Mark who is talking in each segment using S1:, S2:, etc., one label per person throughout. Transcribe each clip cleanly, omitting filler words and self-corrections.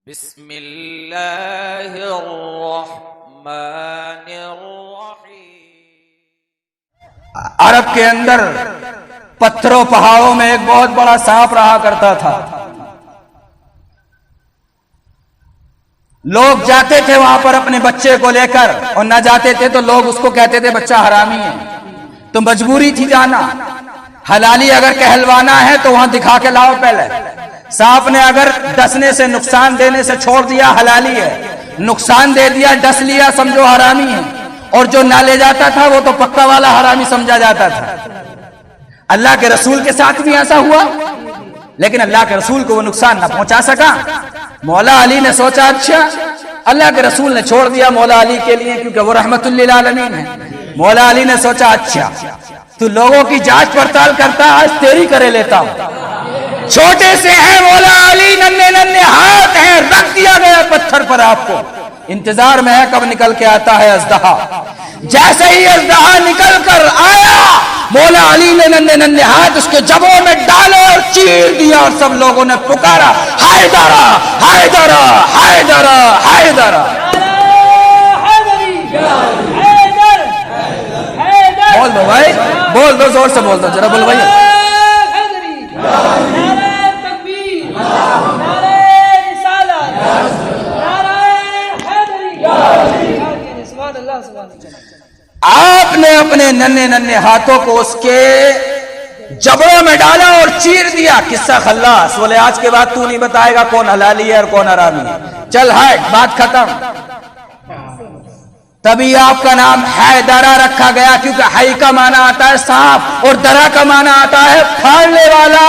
S1: بسم اللہ الرحمن الرحیم۔
S2: عرب کے اندر پتھروں پہاڑوں میں ایک بہت بڑا سانپ رہا کرتا تھا۔ لوگ جاتے تھے وہاں پر اپنے بچے کو لے کر، اور نہ جاتے تھے تو لوگ اس کو کہتے تھے بچہ حرامی ہے، تو مجبوری تھی جانا۔ حلالی اگر کہلوانا ہے تو وہاں دکھا کے لاؤ پہلے۔ سانپ نے اگر ڈسنے سے نقصان دینے سے چھوڑ دیا حلالی ہے، نقصان دے دیا ڈس لیا سمجھو حرامی ہے، اور جو نہ لے جاتا تھا وہ تو پکا والا حرامی سمجھا جاتا تھا۔ اللہ کے رسول کے ساتھ بھی ایسا ہوا، لیکن اللہ کے رسول کو وہ نقصان نہ پہنچا سکا۔ مولا علی نے سوچا اچھا، اللہ کے رسول نے چھوڑ دیا مولا علی کے لیے کیونکہ وہ رحمت للعالمین ہے۔ مولا علی نے سوچا اچھا تو لوگوں کی جانچ پڑتال کرتا، آج تیری کرے لیتا ہوں۔ چھوٹے سے ہیں مولا علی، ننھے ننھے ہاتھ ہیں، رکھ دیا گیا پتھر پر آپ کو۔ انتظار میں ہے کب نکل کے آتا ہے اژدہا۔ جیسے ہی اژدہا نکل کر آیا، مولا علی نے ننھے ننھے ہاتھ اس کے جبوں میں ڈالے اور چیر دیا، اور سب لوگوں نے پکارا حیدرہ حیدرہ حیدرہ حیدرہ۔ بول دو بھائی، بول دو، زور سے بول دو، ذرا بول بھائی۔ آپ نے اپنے ننھے ننھے ہاتھوں کو اس کے جبڑوں میں ڈالا اور چیر دیا۔ قصہ خلاص۔ بولے آج کے بعد تو نہیں بتائے گا کون حلالی ہے اور کون حرامی ہے، چل ہٹ، بات ختم۔ تبھی آپ کا نام حیدرہ رکھا گیا، کیونکہ حی کا معنی آتا ہے سانپ اور درہ کا معنی آتا ہے پھاڑنے والا۔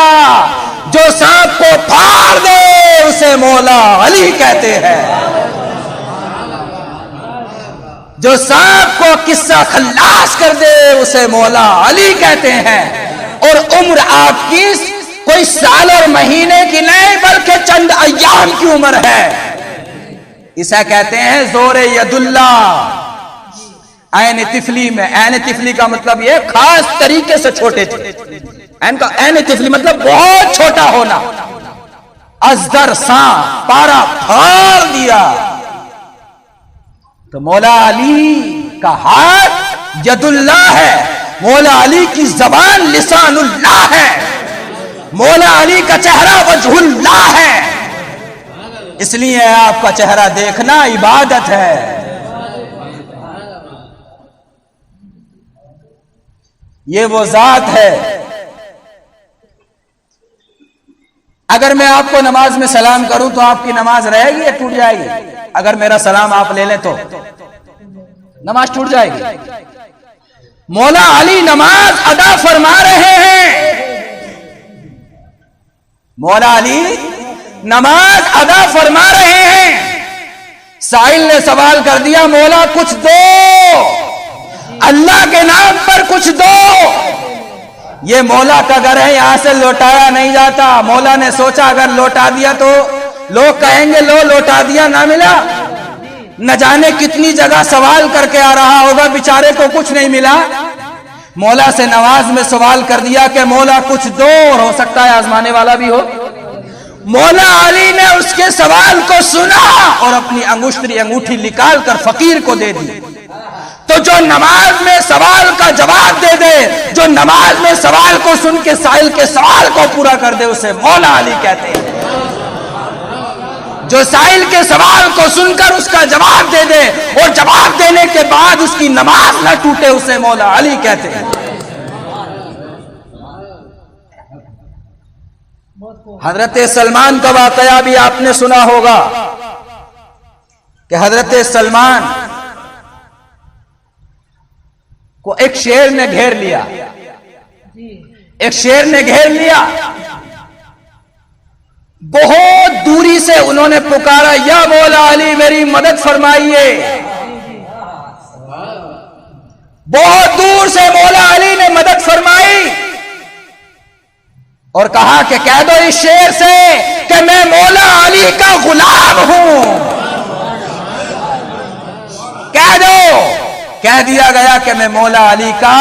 S2: جو سانپ کو پھاڑ دے اسے مولا علی کہتے ہیں۔ جو سانپ کو قصہ خلاص کر دے اسے مولا علی کہتے ہیں۔ اور عمر آپ کی کوئی سال اور مہینے کی نہیں بلکہ چند ایام کی عمر ہے۔ اسے کہتے ہیں زور ید اللہ۔ عین طفلی میں، عین طفلی کا مطلب یہ خاص طریقے سے چھوٹے تھے، عین طفلی مطلب بہت چھوٹا ہونا۔ ازدر سانپ پارا پھاڑ دیا۔ تو مولا علی کا ہاتھ ید اللہ ہے، مولا علی کی زبان لسان اللہ ہے، مولا علی کا چہرہ وجہ اللہ ہے۔ اس لیے آپ کا چہرہ دیکھنا عبادت ہے۔ یہ وہ ذات ہے۔ اگر میں آپ کو نماز میں سلام کروں تو آپ کی نماز رہے گی یا ٹوٹ جائے گی؟ اگر میرا سلام آپ لے لیں تو نماز ٹوٹ جائے گی۔ مولا علی نماز ادا فرما رہے ہیں، مولا علی نماز ادا فرما رہے ہیں۔ سائل نے سوال کر دیا مولا کچھ دو، اللہ کے نام پر کچھ دو۔ یہ مولا کا گھر ہے، یہاں سے لوٹایا نہیں جاتا۔ مولا نے سوچا اگر لوٹا دیا تو لوگ کہیں گے لو لوٹا دیا، نہ ملا۔ نہ جانے کتنی جگہ سوال کر کے آ رہا ہوگا، بیچارے کو کچھ نہیں ملا۔ مولا سے نواز میں سوال کر دیا کہ مولا کچھ دو، اور ہو سکتا ہے آزمانے والا بھی ہو۔ مولا علی نے اس کے سوال کو سنا اور اپنی انگوٹھی نکال کر فقیر کو دے دی۔ تو جو نماز میں سوال کا جواب دے دے، جو نماز میں سوال کو سن کے سائل کے سوال کو پورا کر دے، اسے مولا علی کہتے ہیں۔ جو سائل کے سوال کو سن کر اس کا جواب دے دے اور جواب دینے کے بعد اس کی نماز نہ ٹوٹے، اسے مولا علی کہتے ہیں۔ حضرت سلمان کا واقعہ بھی آپ نے سنا ہوگا کہ حضرت سلمان کو ایک شیر نے گھیر لیا، ایک شیر نے گھیر لیا۔ بہت دوری سے انہوں نے پکارا یا مولا علی میری مدد فرمائیے۔ بہت دور سے مولا علی نے مدد فرمائی اور کہا کہ کہہ دو اس شیر سے کہ میں مولا علی کا غلام ہوں۔ کہہ دو۔ کہہ دیا گیا کہ میں مولا علی کا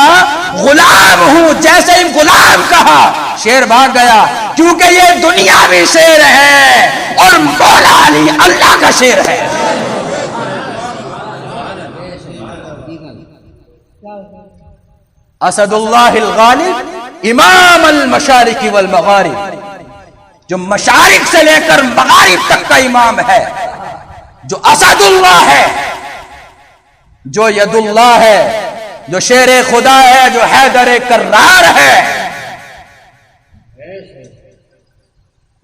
S2: غلام ہوں۔ جیسے ہی غلام کہا شیر بھاگ گیا۔ کیونکہ یہ دنیاوی شیر ہے اور مولا علی اللہ کا شیر ہے. اسد اللہ الغالب امام المشارق والمغارب، جو مشارق سے لے کر مغارب تک کا امام ہے، جو اسد اللہ ہے، جو ید اللہ ہے، جو شیر خدا ہے، جو حیدر کرار ہے.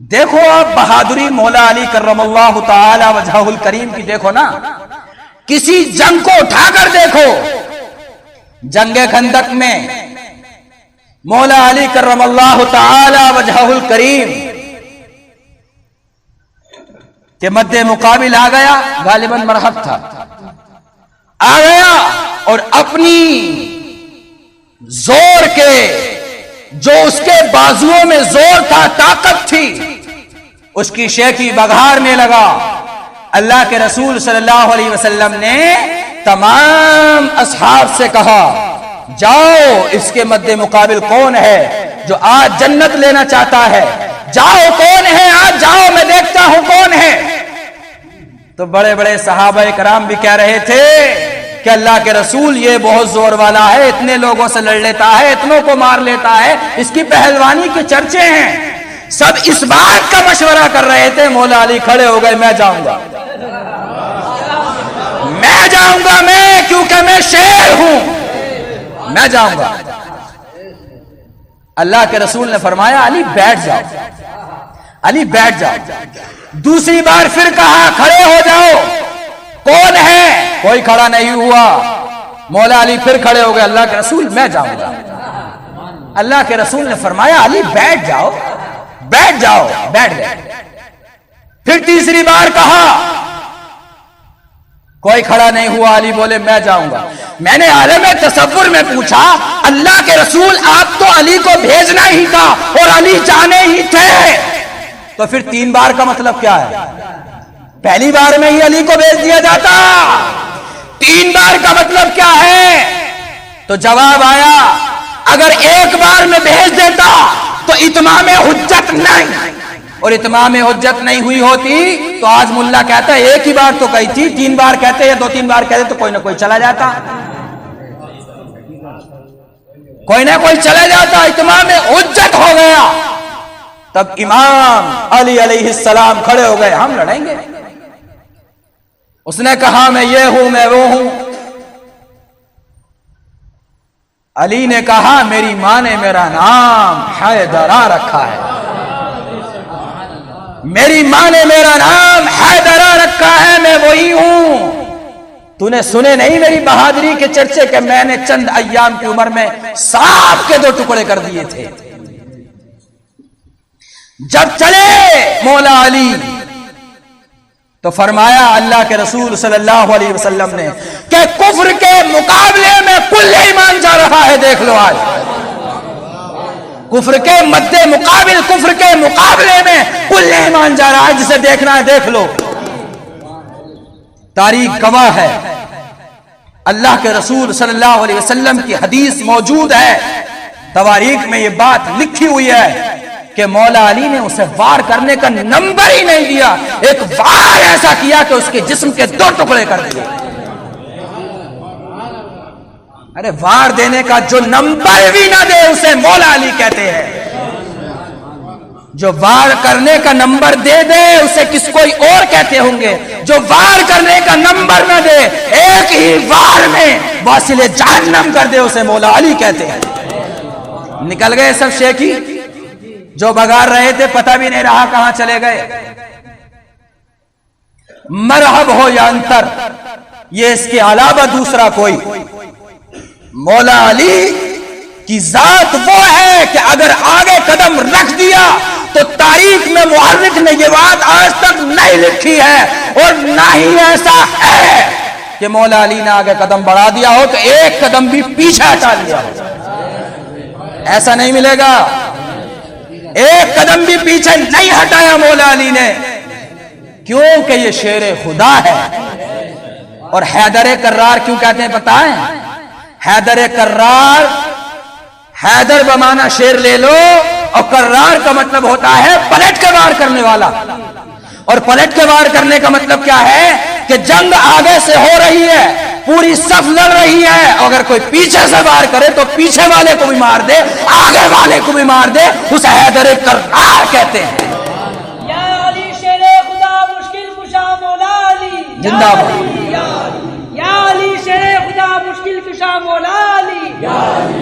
S2: دیکھو آپ بہادری مولا علی کرم اللہ تعالی وجہہ الکریم کی دیکھو نا. کسی جنگ کو اٹھا کر دیکھو، جنگ خندق میں مولا علی کرم اللہ تعالی وجہہ الکریم کے مد مقابل آ گیا، غالباً مرحب تھا، آ گیا اور اپنی زور کے، جو اس کے بازوؤں میں زور تھا، طاقت تھی، اس کی شیخی بگھارنے لگا. اللہ کے رسول صلی اللہ علیہ وسلم نے تمام اصحاب سے کہا جاؤ اس کے مد مقابل کون ہے جو آج جنت لینا چاہتا ہے، جاؤ کون ہے آج، جاؤ میں دیکھتا ہوں کون ہے. تو بڑے بڑے صحابہ کرام بھی کہہ رہے تھے کہ اللہ کے رسول یہ بہت زور والا ہے، اتنے لوگوں سے لڑ لیتا ہے، اتنوں کو مار لیتا ہے، اس کی پہلوانی کے چرچے ہیں. سب اس بات کا مشورہ کر رہے تھے. مولا علی کھڑے ہو گئے، میں جاؤں گا، میں جاؤں گا، میں کیونکہ میں شیر ہوں، میں جاؤں گا. اللہ کے رسول نے فرمایا علی بیٹھ جاؤ، علی بیٹھ جاؤ. دوسری بار پھر کہا کھڑے ہو جاؤ، کون ہے؟ کوئی کھڑا نہیں ہوا. مولا علی پھر کھڑے ہو گئے. اللہ کے رسول میں جاؤں گا. اللہ کے رسول نے فرمایا علی بیٹھ جاؤ، بیٹھ جاؤ، بیٹھ گئے. پھر تیسری بار کہا، کوئی کھڑا نہیں ہوا. علی بولے میں جاؤں گا. میں نے عالم تصور میں پوچھا اللہ کے رسول آپ تو علی کو بھیجنا ہی تھا اور علی جانے ہی تھے، تو پھر 3 بار کا مطلب کیا ہے؟ پہلی بار میں ہی علی کو بھیج دیا جاتا. 3 بار کا مطلب کیا ہے؟ تو جواب آیا اگر ایک بار میں بھیج دیتا تو اتمام حجت نہیں، اور اتمام حجت نہیں ہوئی ہوتی تو آج ملا کہتا ہے ایک ہی بار تو کہی تھی، 3 بار کہتے یا 2-3 بار کہتے تو کوئی نہ کوئی چلا جاتا، کوئی نہ کوئی چلا جاتا. اتمام حجت ہو گیا. تب امام علی علیہ السلام کھڑے ہو گئے، ہم لڑیں گے. اس نے کہا میں یہ ہوں، میں وہ ہوں. علی نے کہا میری ماں نے میرا نام حیدرہ رکھا ہے، میری ماں نے میرا نام حیدرہ رکھا ہے، میں وہی ہوں. تو نے سنے نہیں میری بہادری کے چرچے کہ میں نے چند ایام کی عمر میں سانپ کے 2 ٹکڑے کر دیے تھے. جب چلے مولا علی تو فرمایا اللہ کے رسول صلی اللہ علیہ وسلم نے کہ کفر کے مقابلے میں کل ایمان جا رہا ہے. دیکھ لو آج کفر کے مد مقابل، کفر کے مقابلے میں کل ایمان جا رہا ہے. جسے دیکھنا ہے دیکھ لو. تاریخ گواہ ہے، اللہ کے رسول صلی اللہ علیہ وسلم کی حدیث موجود ہے، تواریخ میں یہ بات لکھی ہوئی ہے کہ مولا علی نے اسے وار کرنے کا نمبر ہی نہیں دیا. ایک وار ایسا کیا کہ اس کے جسم کے 2 ٹکڑے کر دیے. ارے وار دینے کا جو نمبر بھی نہ دے اسے مولا علی کہتے ہیں. جو وار کرنے کا نمبر دے دے اسے کس کوئی اور کہتے ہوں گے. جو وار کرنے کا نمبر نہ دے ایک ہی وار میں واصل جہنم کر دے اسے مولا علی کہتے ہیں. نکل گئے سب شیخی، جو بگار رہے تھے پتہ بھی نہیں رہا کہاں چلے گئے. مرحب ہو یا انتر، یہ اس کے علاوہ دوسرا کوئی. مولا علی کی ذات وہ ہے کہ اگر آگے قدم رکھ دیا تو تاریخ میں مورخ نے یہ بات آج تک نہیں لکھی ہے، اور نہ ہی ایسا ہے کہ مولا علی نے آگے قدم بڑھا دیا ہو تو ایک قدم بھی پیچھے ہٹا لیا ہو. ایسا نہیں ملے گا. ایک قدم بھی پیچھے نہیں ہٹایا مولا علی نے، کیونکہ یہ شیر خدا ہے. اور حیدر کرار کیوں کہتے ہیں پتہ ہے؟ حیدر کرار، حیدر بمانا شیر لے لو اور کرار کا مطلب ہوتا ہے پلٹ کے وار کرنے والا. اور پلٹ کے وار کرنے کا مطلب کیا ہے کہ جنگ آگے سے ہو رہی ہے, پوری صف لڑ رہی ہے, اگر کوئی پیچھے سے وار کرے تو پیچھے والے کو بھی مار دے, آگے والے کو بھی مار دے, اسے حیدر کرار کہتے ہیں.
S3: یا علی شیر خدا مشکل کشا مولا علی
S2: زندہ باد.
S3: یا علی شیر خدا مشکل کشا مولا علی.